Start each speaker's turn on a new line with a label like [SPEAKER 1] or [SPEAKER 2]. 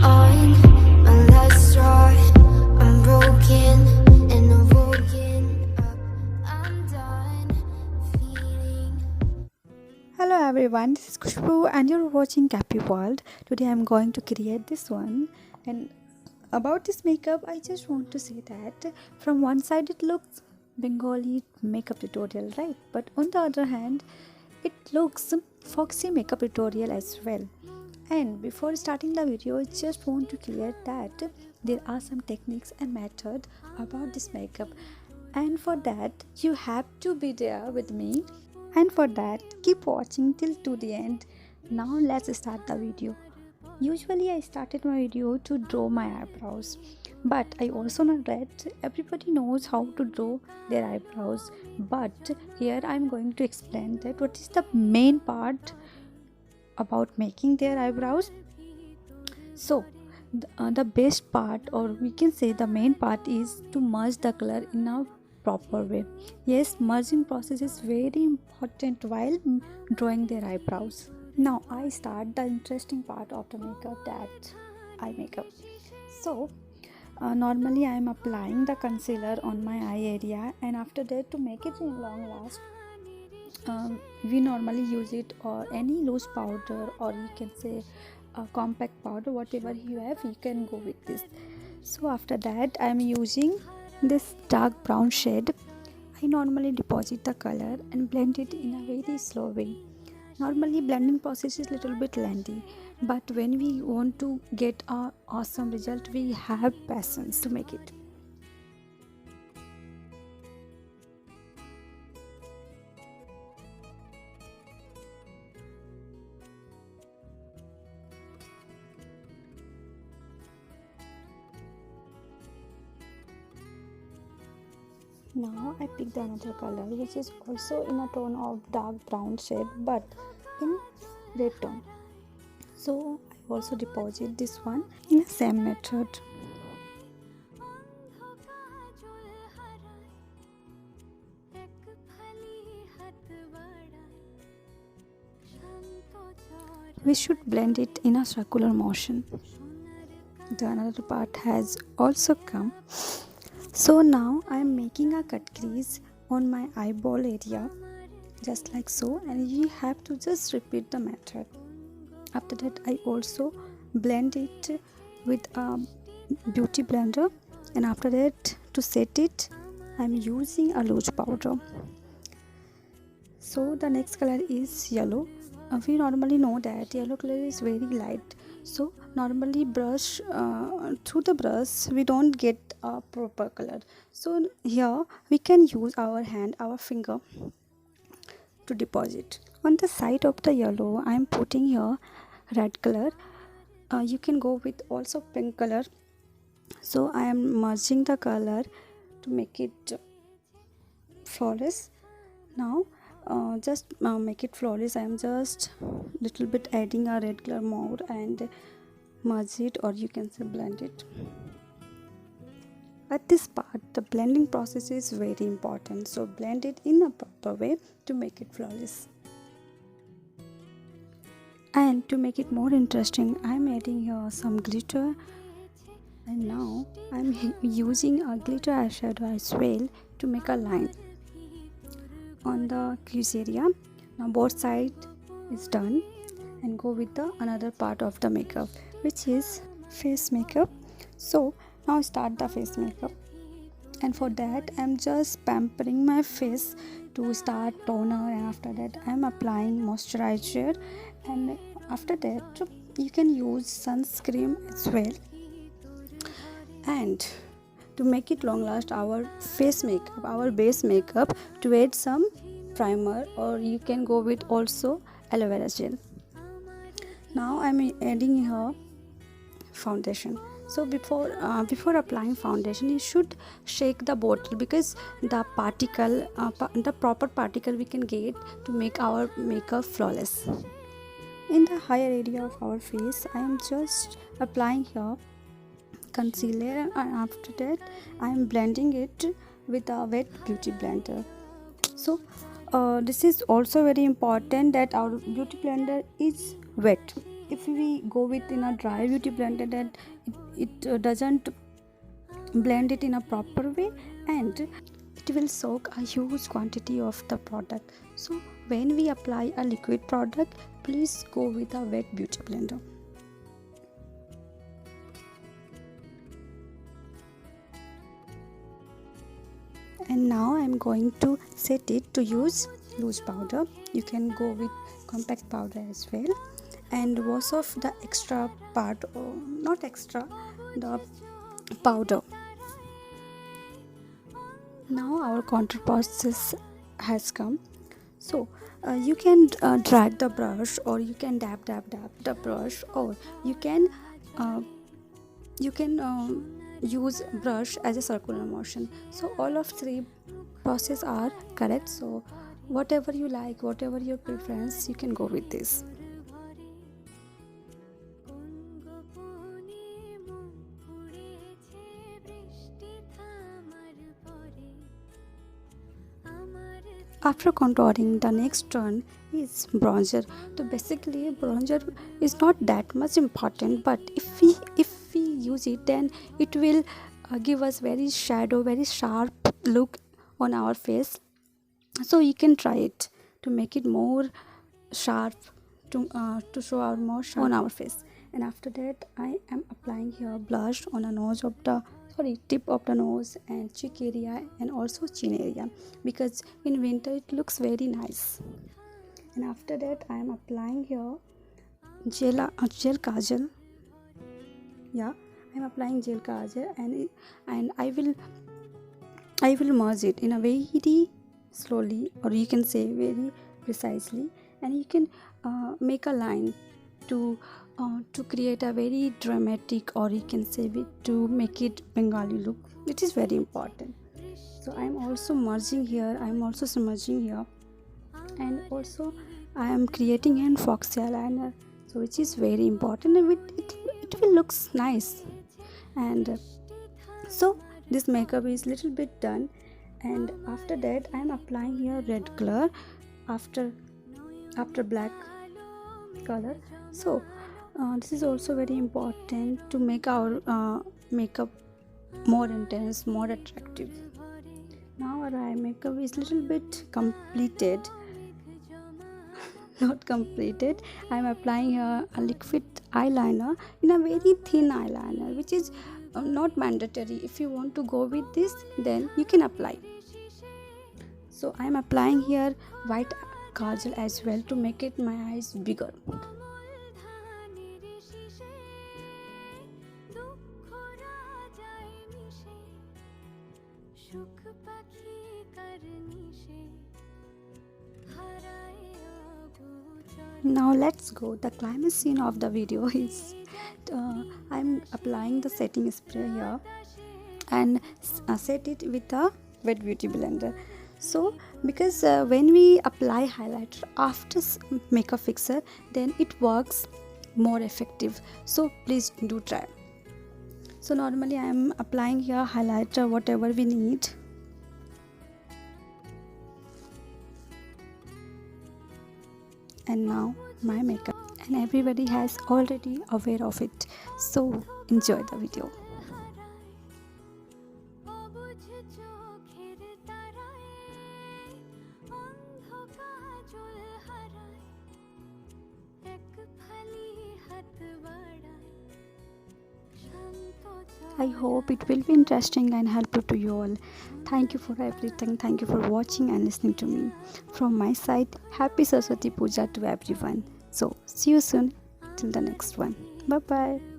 [SPEAKER 1] on my last straw. I'm broken and I'm woken up. I'm done feeling.
[SPEAKER 2] Hello everyone, this is Kushbu and you're watching Cappy World. Today I'm going to create this one, and about this makeup I just want to say that from one side it looks Bengali makeup tutorial, right? But on the other hand it looks foxy makeup tutorial as well. And before starting the video, I just want to clear that there are some techniques and method about this makeup, and for that you have to be there with me, and for that keep watching till to the end. Now let's start the video. Usually I started my video to draw my eyebrows, but I also know that everybody knows how to draw their eyebrows, but here I'm going to explain that what is the main part about making their eyebrows. So the best part, or we can say the main part, is to merge the color in a proper way. Yes, merging process is very important while drawing their eyebrows. Now I start the interesting part of the makeup, that eye makeup. So normally I am applying the concealer on my eye area, and after that, to make it long last, we normally use it or any loose powder, or you can say a compact powder, whatever you have you can go with this. So after that I am using this dark brown shade. I normally deposit the color and blend it in a very slow way. Normally blending process is little bit lengthy, but when we want to get a awesome result we have patience to make it. Now I picked another color which is also in a tone of dark brown shade but in red tone. So I also deposit this one in the same method. We should blend it in a circular motion. The another part has also come. So now I am making a cut crease on my eyeball area, just like so, and you have to just repeat the method. After that I also blend it with a beauty blender, and after that to set it I am using a loose powder. So the next color is yellow. We normally know that yellow color is very light, so normally brush through the brush we don't get a proper color. So here we can use our hand, our finger, to deposit. On the side of the yellow I am putting here red color. You can go with also pink color. So I am merging the color to make it flawless. Now just make it flawless, I am just little bit adding a red color more and merge it, or you can say blend it. At this part the blending process is very important, so blend it in a proper way to make it flawless. And to make it more interesting I am adding here some glitter, and now I am using a glitter eyeshadow as well to make a line on the crease area. Now both sides is done, and go with the another part of the makeup, which is face makeup. So now start the face makeup, and for that I am just pampering my face to start toner, and after that I am applying moisturizer, and after that you can use sunscreen as well. And to make it long last our face makeup, our base makeup, to add some primer, or you can go with also aloe vera gel. Now I am adding here foundation. So before applying foundation you should shake the bottle, because the particle the proper particle we can get to make our makeup flawless. In the higher area of our face I am just applying here concealer, and after that I am blending it with a wet beauty blender. So this is also very important that our beauty blender is wet. if we go with in a dry beauty blender, that it doesn't blend it in a proper way, and it will soak a huge quantity of the product. So when we apply a liquid product, please go with a wet beauty blender. And now I'm going to set it to use loose powder. You can go with compact powder as well, and wash off the extra part, or not extra, the powder. Now our contour process has come. So you can drag the brush, or you can dab the brush, or you can use brush as a circular motion. So all of three process are correct. So whatever you like, whatever your preference, you can go with this. After contouring, the next turn is bronzer. So basically bronzer is not that much important, but if we use it, then it will give us very sharp look on our face. So you can try it to make it more sharp, to show our more sharp on our face. And after that, I am applying here blush on the tip of the nose and cheek area, and also chin area, because in winter it looks very nice. And after that, I am applying here gel kajal. Yeah, I am applying gel kajal, and I will merge it in a very slowly, or you can say very precisely, and you can make a line to create a very dramatic, or you can say to make it Bengali look. It is very important. So I am also merging here, I am also smudging here, and also I am creating an foxy eyeliner, so which is very important, and it will looks nice. And so this makeup is little bit done, and after that I am applying here red color after black color. So this is also very important to make our makeup more intense, more attractive. Now our eye makeup is little bit completed. Not completed. I am applying here a liquid eyeliner in a very thin eyeliner, which is not mandatory. If you want to go with this, then you can apply. So I am applying here white kajal as well to make it my eyes bigger. Now let's go. The climax scene of the video is I'm applying the setting spray here, and set it with a wet beauty blender. So because when we apply highlighter after makeup fixer, then it works more effective. So please do try. So normally I am applying here highlighter whatever we need. And now my makeup, and everybody has already aware of it. So enjoy the video. I hope it will be interesting and helpful to you all. Thank you for everything. Thank you for watching and listening to me. From my side, happy Saraswati Puja to everyone. So see you soon till the next one. Bye bye.